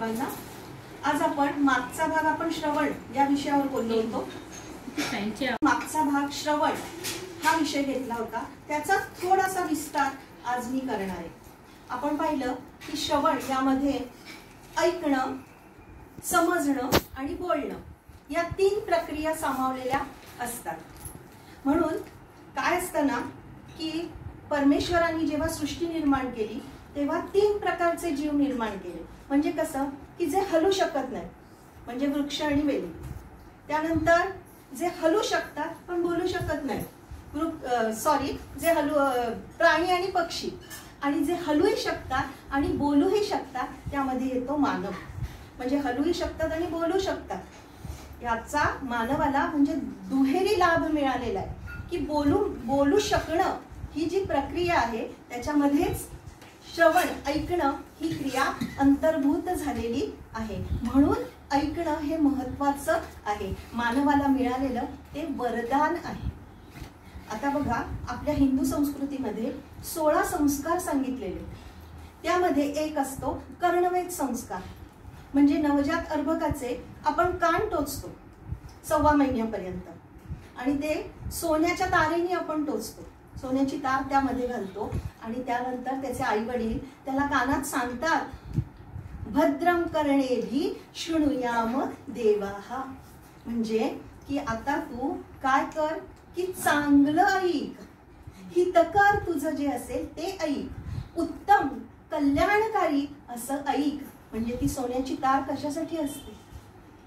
सर्वांना. आज आपण मागचा भाग आपण श्रवण या विषयावर बोललो होतो. मागचा भाग श्रवण हा विषय घेतला होता, त्याचा थोडासा विस्तार आज मी करणार आहे. आपण पाहिलं की श्रवण यामध्ये ऐकणं, समजणं आणि बोलणं या 3 प्रक्रिया सामावलेल्या असतात. म्हणून काय असतं ना की परमेश्वरांनी जेव्हा सृष्टी निर्माण केली तेव्हा 3 प्रकारचे जीव निर्माण केले. म्हणजे कसं की जे हलू शकत नाही, म्हणजे वृक्ष आणि वेली. त्यानंतर जे हलू शकतात पण बोलू शकत नाही, जे प्राणी आणि पक्षी. आणि जे हलूही शकतात आणि बोलूही शकतात, त्यामध्ये येतो मानव. म्हणजे हलूही शकतात आणि बोलू शकतात. याचा मानवाला म्हणजे दुहेरी लाभ मिळालेला आहे की बोलू शकणं ही जी प्रक्रिया आहे त्याच्यामध्येच श्रवण ऐकणं ही क्रिया अंतर्भूत झालेली आहे. म्हणून ऐकणं हे महत्त्वाचं आहे, मानवाला मिळालेलं ते वरदान आहे. आता बघा, आपल्या हिंदू संस्कृतीमध्ये 16 संस्कार सांगितलेले. त्यामध्ये एक असतो कर्णवेध संस्कार. म्हणजे नवजात अर्भकाचे आपण कान टोचतो 1.25 महिन्यापर्यंत, आणि ते सोन्याच्या तारेने आपण टोचतो. सोन्याची तार त्यामध्ये घालतो आणि त्यानंतर त्याचे आई वडील त्याला कानात सांगतात, भद्रम कर्णेभिः शृणुयाम देवाः. म्हणजे की आता तू काय कर की चांगलं ऐक, हितकर तुझं जे असेल ते ऐक, उत्तम कल्याणकारी असं ऐक. म्हणजे ती सोन्याची तार कशासाठी असते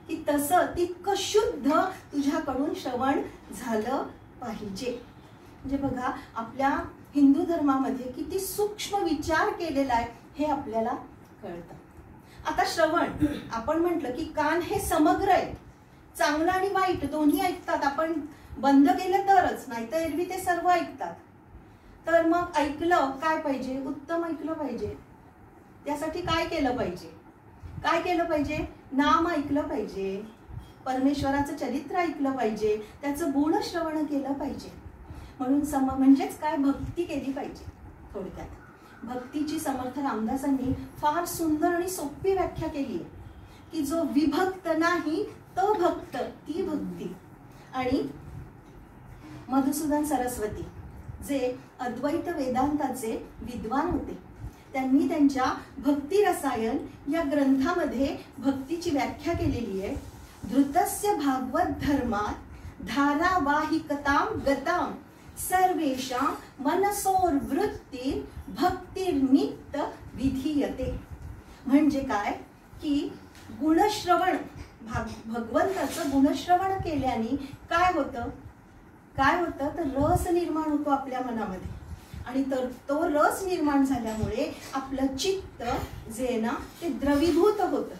की तसं तितकं शुद्ध तुझ्याकडून श्रवण झालं पाहिजे. म्हणजे बघा, आपल्या हिंदू धर्मामध्ये किती सूक्ष्म विचार केलेला आहे हे आपल्याला कळतं. आता श्रवण आपण म्हटलं की कान हे समग्र आहे, चांगलं आणि वाईट दोन्ही ऐकतात. आपण बंद केलं तरच, नाहीतर एरवी ते सर्व ऐकतात. तर मग ऐकलं काय पाहिजे, उत्तम ऐकलं पाहिजे. त्यासाठी काय केलं पाहिजे, नाम ऐकलं पाहिजे, परमेश्वराचं चरित्र ऐकलं पाहिजे, त्याचं गुण श्रवण केलं पाहिजे. म्हणून म्हणजेच काय, भक्ती केली पाहिजे. थोडक्यात भक्तीची समर्थ रामदासांनी फार सुंदर आणि सोपी व्याख्या केली आहे की जो विभक्त नाही तो भक्त, ती भक्ती. आणि मधुसूदन सरस्वती जे अद्वैत वेदांताचे विद्वान होते, त्यांनी त्यांच्या भक्ती रसायन या ग्रंथामध्ये भक्तीची व्याख्या केलेली आहे. धृतस्य भागवत धर्मात धारावाहिकतां गतां सर्वेषां मनसोर्वृत्ती भक्तिर्नित्य विधीयते. म्हणजे काय की गुणश्रवण, भगवंताचं गुणश्रवण केल्याने काय होतं तर रस निर्माण होतो आपल्या मनामध्ये. आणि तो रस निर्माण झाल्यामुळे आपलं चित्त जे ना ते द्रवीभूत होतं.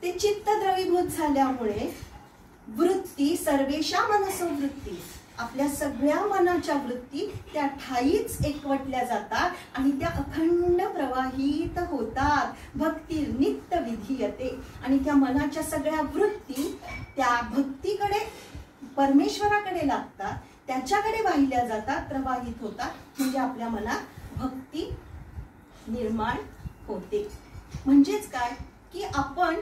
ते चित्त द्रवीभूत झाल्यामुळे वृत्ती, सर्वेषा मनसो वृत्ती, आपल्या सगळ्या मनाच्या वृत्ती त्या ठाईच एकवटल्या जातात आणि त्या अखंड प्रवाहित होतात. भक्ती नित्य विधीयते. आणि त्या मनाच्या सगळ्या वृत्ती त्या भक्तीकडे, परमेश्वराकडे लागतात, त्याच्याकडे वाहिल्या जातात, प्रवाहित होतात. म्हणजे आपल्या मनात भक्ती निर्माण होते. म्हणजेच काय की आपण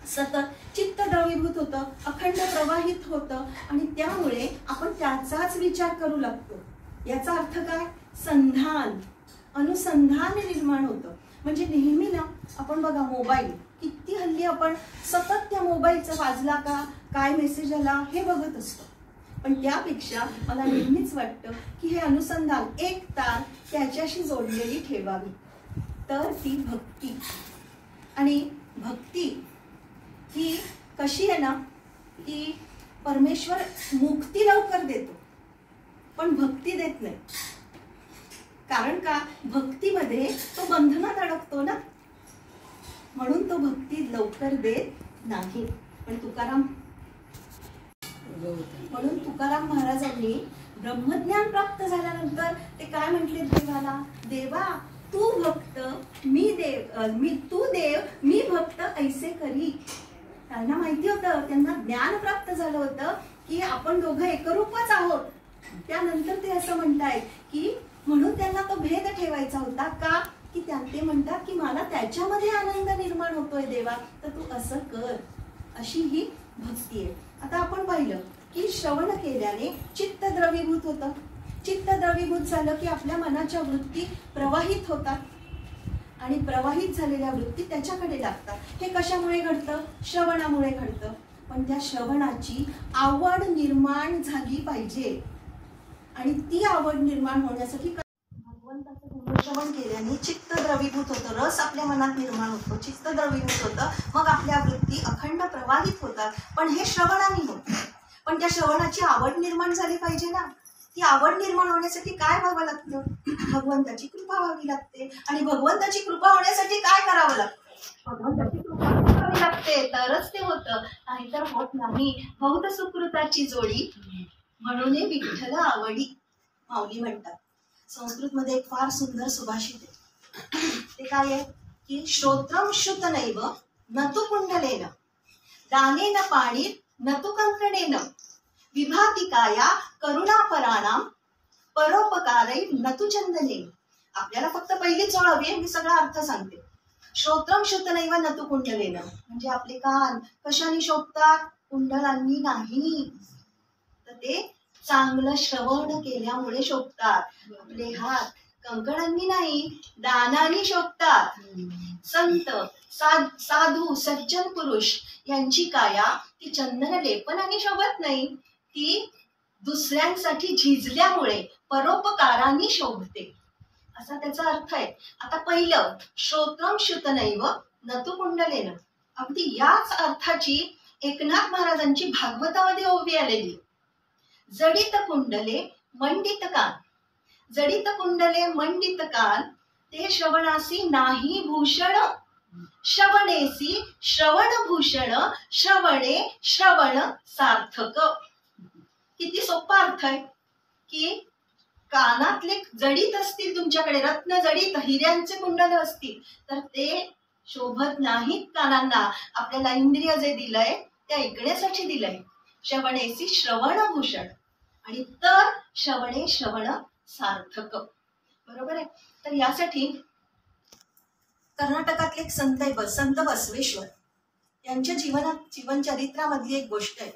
सतत चित्त द्रवीभूत होतं, अखंड प्रवाहित होतं आणि त्यामुळे आपण त्याचाच विचार करू लागतो. याचा अर्थ काय, संधान, अनुसंधान निर्माण होतं. म्हणजे नेहमी ना आपण बघा, मोबाईल किती हल्ली आपण सतत त्या मोबाईलचा वाजला का, काय मेसेज आला हे बघत असतो. पण त्यापेक्षा मला नेहमीच वाटतं की हे अनुसंधान, एक तार त्याच्याशी जोडलेली ठेवावी, तर ती भक्ती. आणि भक्ती ही कशी आहे ना की परमेश्वर मुक्ती लवकर देतो पण भक्ती देत नाही. कारण का, भक्तीमध्ये तो बंधनात अडकतो ना, म्हणून तो भक्ती लवकर देत नाही. पण तुकाराम महाराजांनी ब्रह्मज्ञान प्राप्त झाल्यानंतर ते काय म्हटले देवाला, देवा तू भक्त मी देव, तू देव मी भक्त ऐसे करी. त्यांना माहिती होतं, त्यांना ज्ञान प्राप्त झालं होतं की आपण दोघं एकरूपच आहोत. त्यानंतर ते असं म्हणतायत की म्हणून त्यांना तो भेद ठेवायचा होता का की ते म्हणतात की मला त्याच्यामध्ये आनंद निर्माण होतो. होतोय देवा, तर तू असं कर, अशी ही भक्ती आहे. आता आपण पाहिलं की श्रवण केल्याने चित्त द्रवीभूत होतं. चित्त द्रवीभूत झालं की आपल्या मनाच्या वृत्ती प्रवाहित होतात आणि प्रवाहित झालेल्या वृत्ती त्याच्याकडे लागतात. हे कशामुळे घडतं? श्रवणामुळे घडतं. पण त्या श्रवणाची आवड निर्माण झाली पाहिजे आणि ती आवड निर्माण होण्यासाठी भगवंताचं श्रवण केल्याने चित्त द्रवीभूत होतं, रस आपल्या मनात निर्माण होतो, चित्त द्रवीभूत होतं, मग आपल्या वृत्ती अखंड प्रवाहित होतात. पण हे श्रवणाने होतं. पण त्या श्रवणाची आवड निर्माण झाली पाहिजे ना. ती आवड निर्माण होण्यासाठी काय व्हावं लागतं? भगवंताची कृपा व्हावी लागते. आणि भगवंताची कृपा होण्यासाठी काय करावं लागतं? भगवंताची कृपा व्हावी लागते, तरच ते होतं, नाहीतर होत नाही. बहुत सुकृताची जोडी म्हणून विठ्ठल आवडी, माऊली म्हणतात. संस्कृतमध्ये एक फार सुंदर सुभाषित आहे. ते काय आहे की श्रोत्रम श्रुत नैव नतु कुंडलेन, दानेन पाणी नतु कंकणेन, विभातिकाया करुणापराणाम परोपकारै नतु चंदनेन. आपल्याला फक्त पहिलीच ओळ हवी आहे, मी सगळा अर्थ सांगते. श्रोत्रम श्रुत नैव नतु कुंडलेन म्हणजे आपले कान कशाने शोभतात? कुंडलांनी नाही, तर ते चांगलं श्रवण केल्यामुळे शोभतात. आपले हात कंकणांनी नाही, दानाने शोभतात. संत साधू सज्जन पुरुष यांची काया ती चंदन लेपनाने शोभत नाही, ती दुसऱ्यांसाठी झिजल्यामुळे परोपकाराने शोभते, असा त्याचा अर्थ आहे. आता पहिलं श्रोत्रम श्रुतनैव नतु कुंडलेन, अगदी याच अर्थाची एकनाथ महाराजांची भागवतामध्ये ओवी आलेली. जडित कुंडले मंडित कान, जडित कुंडले मंडित कान, ते श्रवणासी नाही भूषण, श्रवणेसी श्रवण भूषण, श्रवणे श्रवण सार्थक. किती सोपा अर्थ आहे की कानातले जडित असतील, तुमच्याकडे रत्न जडित हिऱ्यांचे कुंडल असतील, तर ते शोभत नाहीत कानांना. आपल्याला इंद्रिय जे दिलंय ते ऐकण्यासाठी दिलंय. श्रवणेसी श्रवण भूषण आणि तर श्रवणे श्रवण सार्थक, बरोबर आहे. तर यासाठी कर्नाटकातले एक संत आहे, संत बसवेश्वर. यांच्या जीवनचरित्रामधली एक गोष्ट आहे.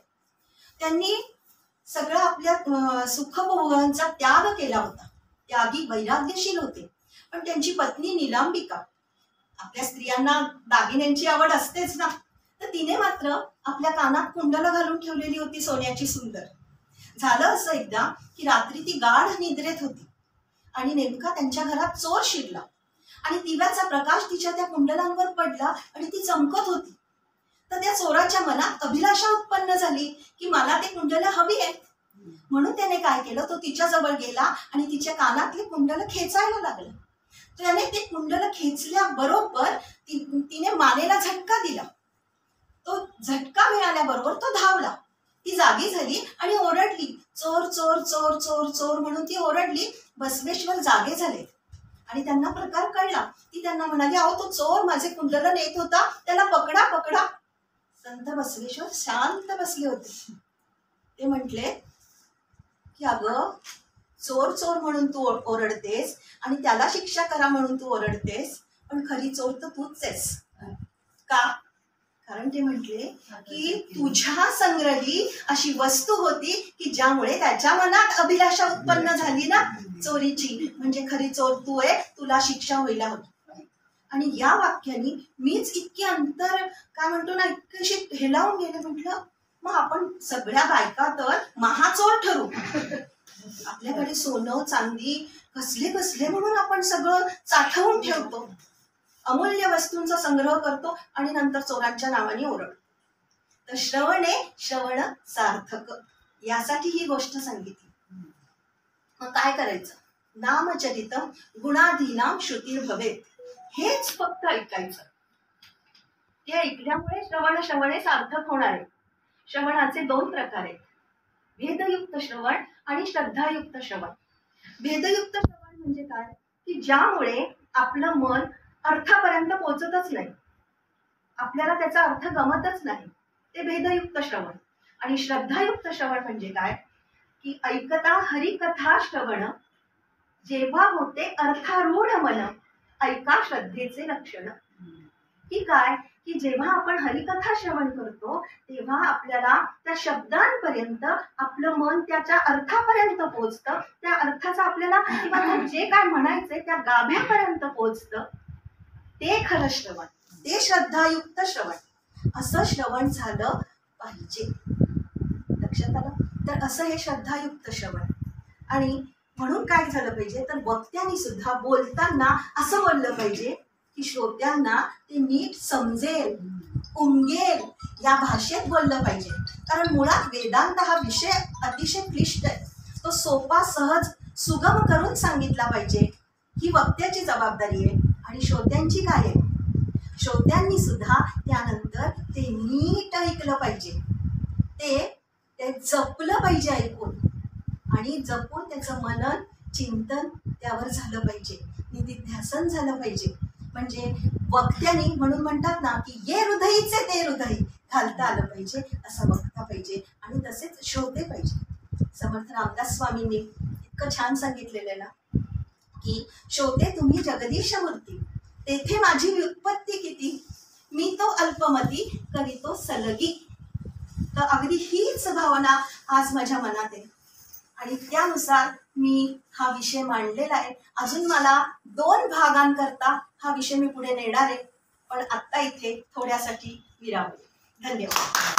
त्यांनी सगळं आपल्या सुखभोगांचा त्याग केला होता, त्यागी वैराग्यशील होते. पण त्यांची पत्नी निलांबिका, आपल्या स्त्रियांना दागिन्यांची आवड असतेच ना, तर तिने मात्र आपल्या कानात कुंडलं घालून ठेवलेली होती सोन्याची सुंदर. झालं असं एकदा की रात्री ती गाढ निद्रेत होती आणि नेमका त्यांच्या घरात चोर शिरला आणि दिव्याचा प्रकाश तिच्या त्या कुंडलांवर पडला आणि ती चमकत होती. तर त्या चोराच्या मनात अभिलाषा उत्पन्न झाली की मला ते कुंडलं हवी आहेत. म्हणून त्याने काय केलं, तो तिच्या जवळ गेला आणि तिच्या कानातले कुंडलं खेचायला लागला. त्याने ते कुंडलं खेचल्याबरोबर तिने मानेला झटका दिला. तो झटका मिळाल्याबरोबर तो धावला. ती जागी झाली आणि ओरडली, चोर चोर चोर चोर चोर म्हणून ती ओरडली. बसवेश्वर जागे झाले आणि त्यांना प्रकार कळला. ती त्यांना म्हणाली, अहो तो चोर माझे कुंडलं नेत होता, त्याला पकडा पकडा. संत बसवेश्वर शांत बसले होते. ते म्हटले की अगं, चोर चोर म्हणून तू ओरडतेस आणि त्याला शिक्षा करा म्हणून तू ओरडतेस, पण खरी चोर तर तूच आहेस. का? कारण ते म्हटले की तुझ्या संग्रही अशी वस्तू होती की ज्यामुळे त्याच्या मनात अभिलाषा उत्पन्न झाली ना चोरीची, म्हणजे खरी चोर तू आहे, तुला शिक्षा व्हायला होती. आणि या वाक्याने मीच इतकी अंतर काय म्हणतो ना, इतकीशी हेलावून गेले. म्हटलं मग आपण सगळ्या बायका तर महाचोर ठरू. आपल्याकडे सोनं चांदी कसले कसले म्हणून आपण सगळं साठवून ठेवतो, अमूल्य वस्तूंचा संग्रह करतो आणि नंतर चोरांच्या नावाने ओरडतो. तर श्रवणे श्रवण सार्थक, यासाठी ही गोष्ट सांगितली. मग काय करायचं? नामचरितम गुणाधीनाम श्रुतीर भवेत, हेच फक्त ऐकायचं. ते ऐकल्यामुळे श्रवणे सार्थक होणार आहे. श्रवणाचे दोन प्रकार आहेत, भेदयुक्त श्रवण आणि श्रद्धायुक्त श्रवण. भेदयुक्त श्रवण म्हणजे काय की ज्यामुळे आपलं मन अर्थापर्यंत पोहोचतच नाही, आपल्याला त्याचा अर्थ गमतच नाही, ते भेदयुक्त श्रवण. आणि श्रद्धायुक्त श्रवण म्हणजे काय की ऐकता हरिकथा श्रवण, जेव्हा होते अर्थारूढ मन, ऐका श्रद्धेचे लक्षण. की काय, की जेव्हा आपण हरिकथा श्रवण करतो तेव्हा आपल्याला त्या शब्दांपर्यंत आपलं मन त्याच्या अर्थापर्यंत पोहोचतं, त्या अर्थाचा आपल्याला किंवा जे काय म्हणायचंय त्या गाभ्यापर्यंत पोहोचतं. ते खरं श्रवण, ते श्रद्धायुक्त श्रवण. असं श्रवण झालं पाहिजे. लक्षात आलं? तर असं हे श्रद्धायुक्त श्रवण. आणि म्हणून काय झालं पाहिजे, तर वक्त्यांनी सुद्धा बोलताना असं बोललं पाहिजे की श्रोत्यांना ते नीट समजेल, उमगेल या भाषेत बोललं पाहिजे. कारण मुळात वेदांत हा विषय अतिशय क्लिष्ट आहे. तो सोपा, सहज, सुगम करून सांगितला पाहिजे. ही वक्त्याची जबाबदारी आहे. आणि श्रोत्यांची काय आहे, श्रोत्यांनी सुद्धा त्यानंतर ते नीट ऐकलं पाहिजे, ते जपलं पाहिजे ऐकून, आणि जपून त्याचं मनन, चिंतन त्यावर झालं पाहिजे, निधिध्यासन झालं पाहिजे. म्हणजे वक्त्यानी, म्हणून म्हणतात ना की ये हृदयीचे ते हृदय घालता आलं पाहिजे, असं वक्ता पाहिजे. आणि तसेच श्रोते पाहिजे. समर्थ रामदास स्वामींनी इतकं छान सांगितलेलं आहे ना की श्रोते तुम्ही जगदीश मूर्ती, तेथे माझी व्युत्पत्ती किती, मी तो अल्पमती करीतो सलगी. तर अगदी हीच भावना आज माझ्या मनात आहे आणि त्यानुसार मी हा विषय मांडलेला आहे. अजून मला 2 भागांकरता हा विषय मी पुढे नेणार आहे, पण आत्ता इथे थोड्यासाठी विराम. धन्यवाद.